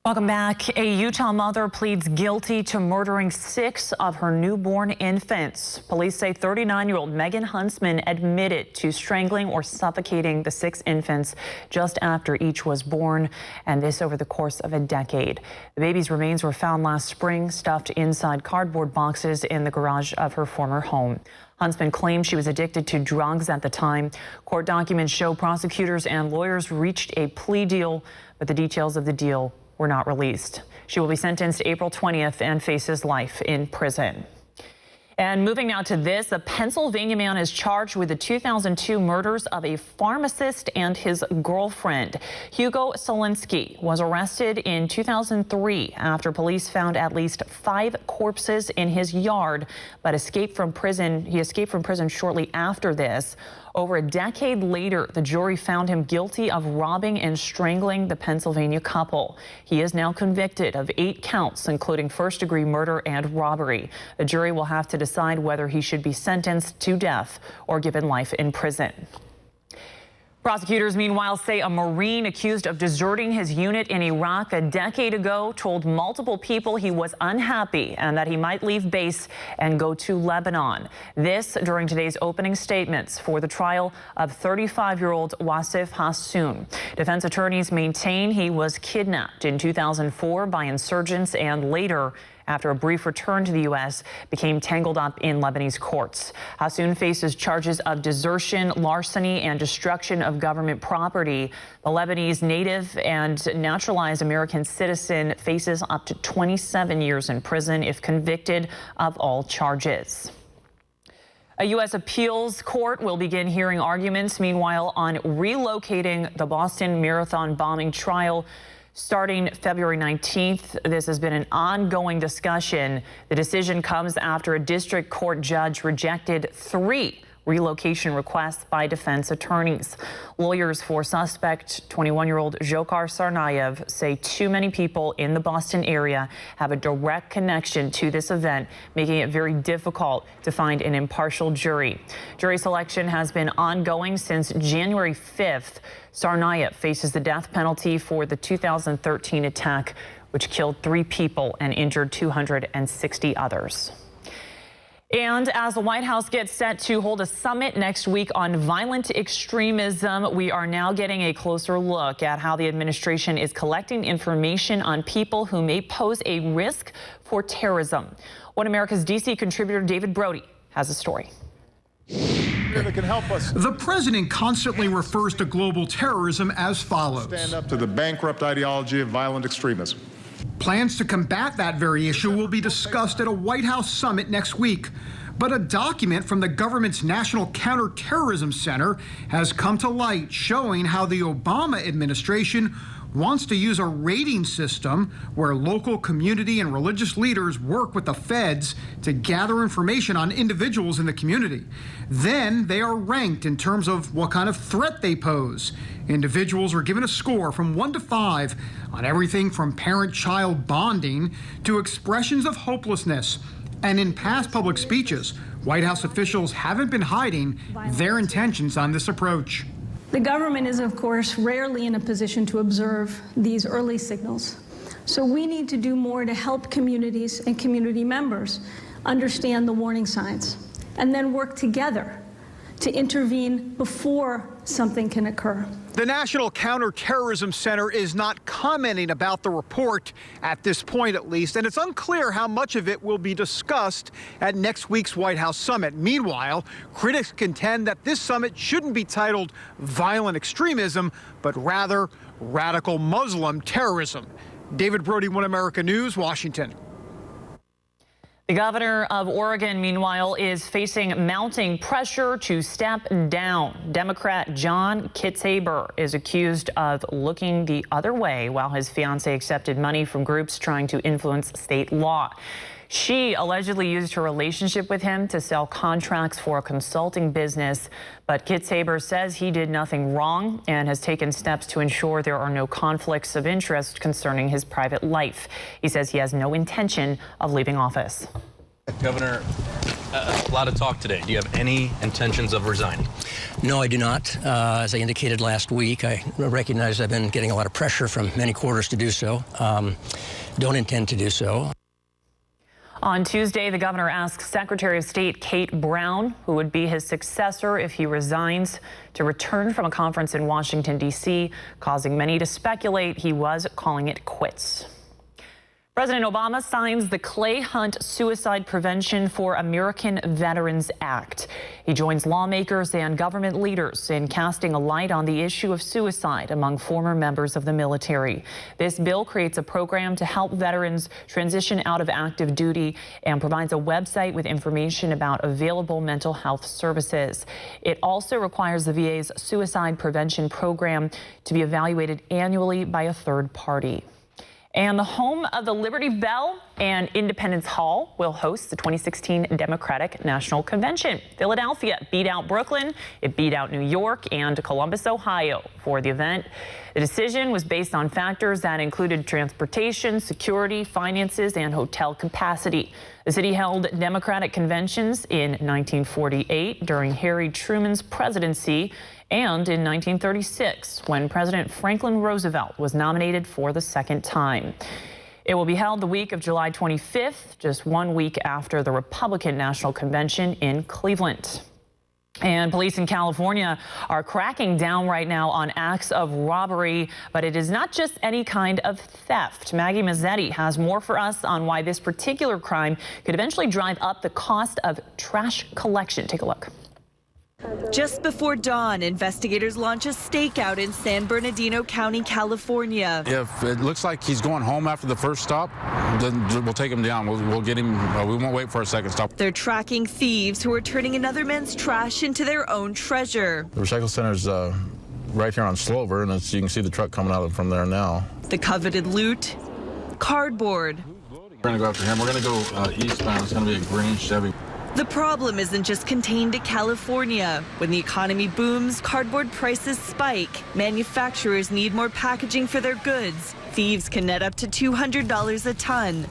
Welcome back. A Utah mother pleads guilty to murdering 6 of her newborn infants. Police say 39-year-old Megan Huntsman admitted to strangling or suffocating the 6 infants just after each was born, and this over the course of a decade. The baby's remains were found last spring, stuffed inside cardboard boxes in the garage of her former home. Huntsman claimed she was addicted to drugs at the time. Court documents show prosecutors and lawyers reached a plea deal, but the details of the deal were not released. She will be sentenced April 20th and faces life in prison. And moving now to this, a Pennsylvania man is charged with the 2002 murders of a pharmacist and his girlfriend. Hugo Solinsky was arrested in 2003 after police found at least 5 corpses in his yard, but escaped from prison. He escaped from prison shortly after this. Over a decade later, the jury found him guilty of robbing and strangling the Pennsylvania couple. He is now convicted of 8 counts, including first-degree murder and robbery. The jury will have to decide whether he should be sentenced to death or given life in prison. Prosecutors, meanwhile, say a Marine accused of deserting his unit in Iraq a decade ago told multiple people he was unhappy and that he might leave base and go to Lebanon. This during today's opening statements for the trial of 35-year-old Wasif Hassoun. Defense attorneys maintain he was kidnapped in 2004 by insurgents and later, after a brief return to the U.S., became tangled up in Lebanese courts. Hassoun faces charges of desertion, larceny, and destruction of government property. The Lebanese native and naturalized American citizen faces up to 27 years in prison if convicted of all charges. A U.S. appeals court will begin hearing arguments, meanwhile, on relocating the Boston Marathon bombing trial starting February 19th. This has been an ongoing discussion. The decision comes after a district court judge rejected 3 relocation requests by defense attorneys. Lawyers for suspect 21-year-old Dzhokhar Tsarnaev say too many people in the Boston area have a direct connection to this event, making it very difficult to find an impartial jury. Jury selection has been ongoing since January 5th. Tsarnaev faces the death penalty for the 2013 attack, which killed 3 people and injured 260 others. And as the White House gets set to hold a summit next week on violent extremism, we are now getting a closer look at how the administration is collecting information on people who may pose a risk for terrorism. One America's D.C. contributor David Brody has a story. That can help us. The president constantly refers to global terrorism as follows. Stand up to the bankrupt ideology of violent extremism. Plans to combat that very issue will be discussed at a White House summit next week. But a document from the government's National Counterterrorism Center has come to light, showing how the Obama administration wants to use a rating system where local community and religious leaders work with the feds to gather information on individuals in the community. Then they are ranked in terms of what kind of threat they pose. Individuals are given a score from 1 to 5 on everything from parent-child bonding to expressions of hopelessness. And in past public speeches, White House officials haven't been hiding their intentions on this approach. The government is, of course, rarely in a position to observe these early signals. So we need to do more to help communities and community members understand the warning signs and then work together to intervene before something can occur. The National Counterterrorism Center is not commenting about the report at this point, at least, and it's unclear how much of it will be discussed at next week's White House summit. Meanwhile, critics contend that this summit shouldn't be titled violent extremism, but rather radical Muslim terrorism. David Brody, One America News, Washington. The governor of Oregon, meanwhile, is facing mounting pressure to step down. Democrat John Kitzhaber is accused of looking the other way while his fiancée accepted money from groups trying to influence state law. She allegedly used her relationship with him to sell contracts for a consulting business, but Kitzhaber says he did nothing wrong and has taken steps to ensure there are no conflicts of interest concerning his private life. He says he has no intention of leaving office. Governor, A lot of talk today. Do you have any intentions of resigning? No, I do not. As I indicated last week, I recognize I've been getting a lot of pressure from many quarters to do so. Don't intend to do so. On Tuesday, the governor asked Secretary of State Kate Brown, who would be his successor if he resigns, to return from a conference in Washington, D.C., causing many to speculate he was calling it quits. President Obama signs the Clay Hunt Suicide Prevention for American Veterans Act. He joins lawmakers and government leaders in casting a light on the issue of suicide among former members of the military. This bill creates a program to help veterans transition out of active duty and provides a website with information about available mental health services. It also requires the VA's suicide prevention program to be evaluated annually by a third party. And the home of the Liberty Bell and Independence Hall will host the 2016 Democratic National Convention. Philadelphia beat out Brooklyn, it beat out New York and Columbus, Ohio for the event. The decision was based on factors that included transportation, security, finances, and hotel capacity. The city held Democratic conventions in 1948 during Harry Truman's presidency and in 1936 when President Franklin Roosevelt was nominated for the second time. It will be held the week of July 25th, just 1 week after the Republican National Convention in Cleveland. And police in California are cracking down right now on acts of robbery, but it is not just any kind of theft. Maggie Mazzetti has more for us on why this particular crime could eventually drive up the cost of trash collection. Take a look. Just before dawn, investigators launch a stakeout in San Bernardino County, California. If it looks like he's going home after the first stop, then we'll take him down. We'll get him. We won't wait for a second stop. They're tracking thieves who are turning another man's trash into their own treasure. The recycle center's right here on Slover, and you can see the truck coming out from there now. The coveted loot, cardboard. We're going to go after him. We're going to go eastbound. It's going to be a green Chevy. The problem isn't just contained to California. When the economy booms, cardboard prices spike. Manufacturers need more packaging for their goods. Thieves can net up to $200 a ton.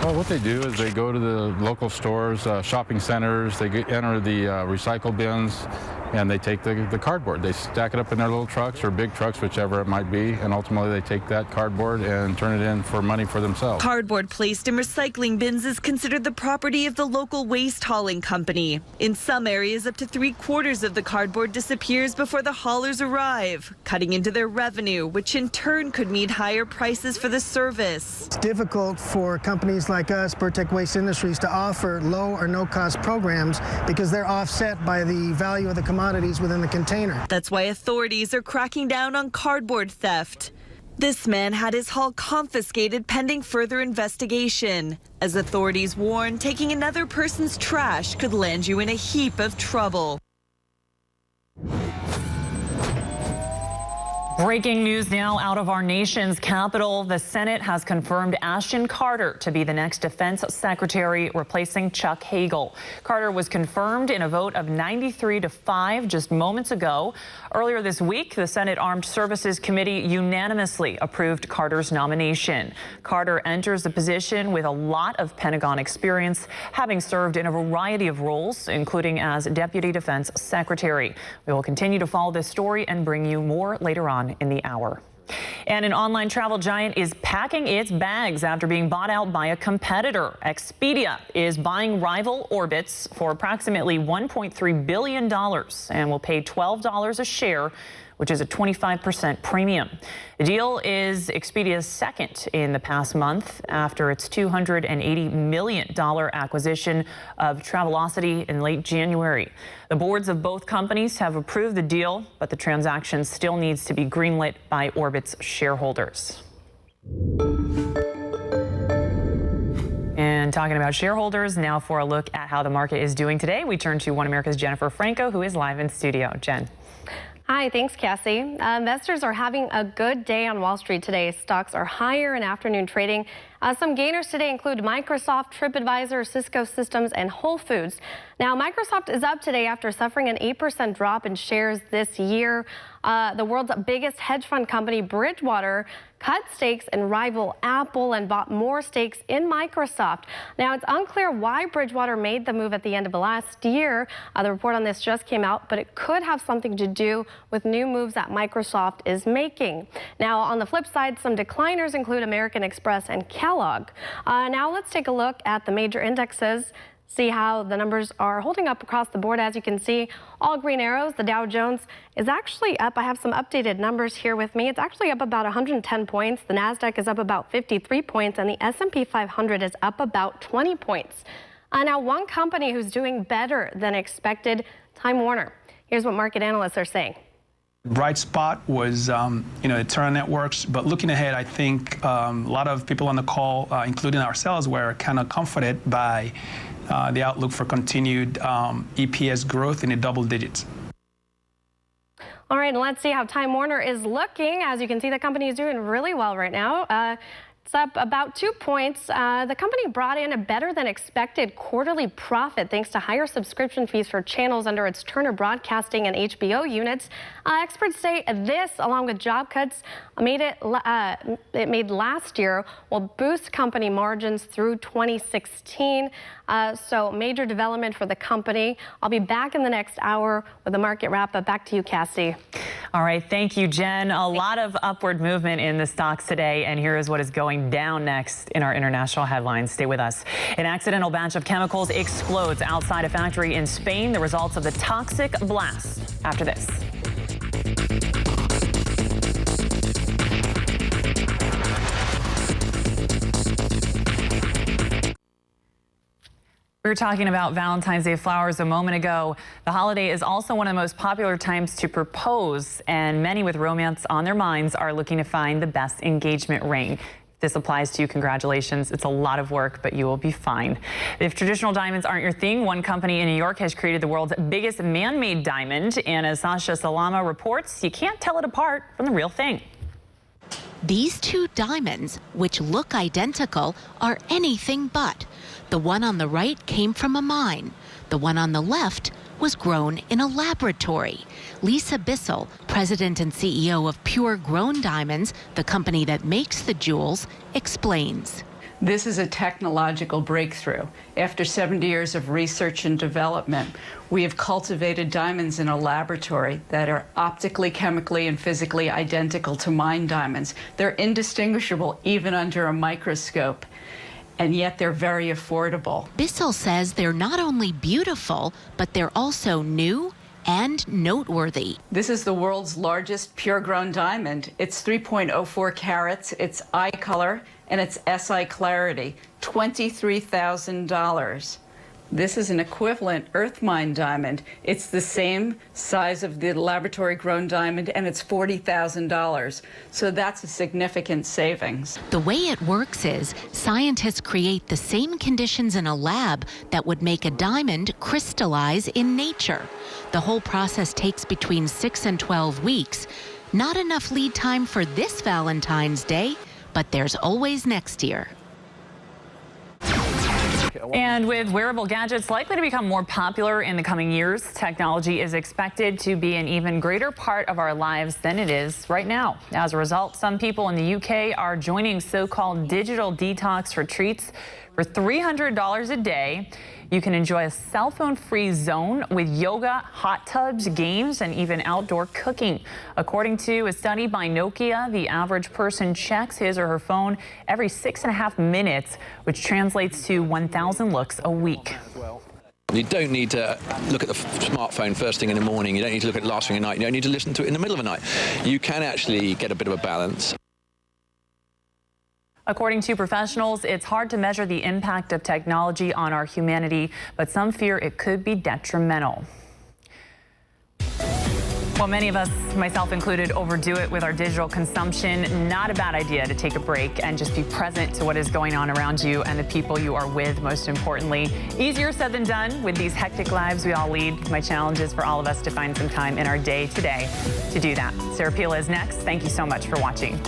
Well, what they do is they go to the local stores, shopping centers, they enter the recycle bins, and they take the cardboard. They stack it up in their little trucks or big trucks, whichever it might be, and ultimately they take that cardboard and turn it in for money for themselves. Cardboard placed in recycling bins is considered the property of the local waste hauling company. In some areas, up to 3/4 of the cardboard disappears before the haulers arrive, cutting into their revenue, which in turn could mean higher prices for the service. It's difficult for companies like us, Burtech Waste Industries, to offer low or no cost programs because they're offset by the value of the commodities within the container. That's why authorities are cracking down on cardboard theft. This man had his haul confiscated pending further investigation. As authorities warn, taking another person's trash could land you in a heap of trouble. Breaking news now out of our nation's capital. The Senate has confirmed Ashton Carter to be the next defense secretary, replacing Chuck Hagel. Carter was confirmed in a vote of 93-5 just moments ago. Earlier this week, the Senate Armed Services Committee unanimously approved Carter's nomination. Carter enters the position with a lot of Pentagon experience, having served in a variety of roles, including as Deputy Defense Secretary. We will continue to follow this story and bring you more later on in the hour. And an online travel giant is packing its bags after being bought out by a competitor. Expedia is buying rival Orbitz for approximately $1.3 billion and will pay $12 a share, which is a 25% premium. The deal is Expedia's second in the past month after its $280 million acquisition of Travelocity in late January. The boards of both companies have approved the deal, but the transaction still needs to be greenlit by Orbit's shareholders. And talking about shareholders, now for a look at how the market is doing today, we turn to One America's Jennifer Franco, who is live in studio. Jen. Hi, thanks, Cassie. Investors are having a good day on Wall Street today. Stocks are higher in afternoon trading. Some gainers today include Microsoft, TripAdvisor, Cisco Systems, and Whole Foods. Now, Microsoft is up today after suffering an 8% drop in shares this year. The world's biggest hedge fund company, Bridgewater, cut stakes in rival Apple and bought more stakes in Microsoft. Now, it's unclear why Bridgewater made the move at the end of last year. The report on this just came out, but it could have something to do with new moves that Microsoft is making. Now, on the flip side, some decliners include American Express and Kellogg. Now, let's take a look at the major indexes. See how the numbers are holding up across the board. As you can see, all green arrows. The Dow Jones is actually up. I have some updated numbers here with me. It's actually up about 110 points. The NASDAQ is up about 53 points, and the S&P 500 is up about 20 points. Now, one company who's doing better than expected, Time Warner. Here's what market analysts are saying. Bright spot was, the Turner networks. But looking ahead, I think a lot of people on the call, including ourselves, were kind of comforted by the outlook for continued EPS growth in the double digits. All right, and let's see how Time Warner is looking. As you can see, the company is doing really well right now. It's up about 2 points. The company brought in a better than expected quarterly profit thanks to higher subscription fees for channels under its Turner Broadcasting and HBO units. Experts say this, along with job cuts, it made last year will boost company margins through 2016. So major development for the company. I'll be back in the next hour with a market wrap up. Back to you, Cassie. All right, thank you, Jen. A lot of upward movement in the stocks today, and here is what is going down next in our international headlines. Stay with us. An accidental batch of chemicals explodes outside a factory in Spain. The results of the toxic blast after this. We were talking about Valentine's Day flowers a moment ago. The holiday is also one of the most popular times to propose, and many with romance on their minds are looking to find the best engagement ring. If this applies to you, congratulations. It's a lot of work, but you will be fine. If traditional diamonds aren't your thing, one company in New York has created the world's biggest man-made diamond, and as Sasha Salama reports, you can't tell it apart from the real thing. These two diamonds, which look identical, are anything but. The one on the right came from a mine. The one on the left was grown in a laboratory. Lisa Bissell, president and CEO of Pure Grown Diamonds, the company that makes the jewels, explains. This is a technological breakthrough. After 70 years of research and development, we have cultivated diamonds in a laboratory that are optically, chemically, and physically identical to mine diamonds. They're indistinguishable even under a microscope, and yet they're very affordable. Bissell says they're not only beautiful, but they're also new and noteworthy. This is the world's largest pure-grown diamond. It's 3.04 carats, it's eye color, and it's SI clarity, $23,000. This is an equivalent earth mine diamond. It's the same size of the laboratory-grown diamond, and it's $40,000. So that's a significant savings. The way it works is scientists create the same conditions in a lab that would make a diamond crystallize in nature. The whole process takes between 6 and 12 weeks. Not enough lead time for this Valentine's Day, but there's always next year. And with wearable gadgets likely to become more popular in the coming years, technology is expected to be an even greater part of our lives than it is right now. As a result, some people in the UK are joining so-called digital detox retreats. For $300 a day, you can enjoy a cell phone-free zone with yoga, hot tubs, games, and even outdoor cooking. According to a study by Nokia, the average person checks his or her phone every 6.5 minutes, which translates to 1,000 looks a week. You don't need to look at the smartphone first thing in the morning. You don't need to look at it last thing at night. You don't need to listen to it in the middle of the night. You can actually get a bit of a balance. According to professionals, it's hard to measure the impact of technology on our humanity, but some fear it could be detrimental. Well, many of us, myself included, overdo it with our digital consumption. Not a bad idea to take a break and just be present to what is going on around you and the people you are with, most importantly. Easier said than done with these hectic lives we all lead. My challenge is for all of us to find some time in our day today to do that. Sarah Pila is next. Thank you so much for watching.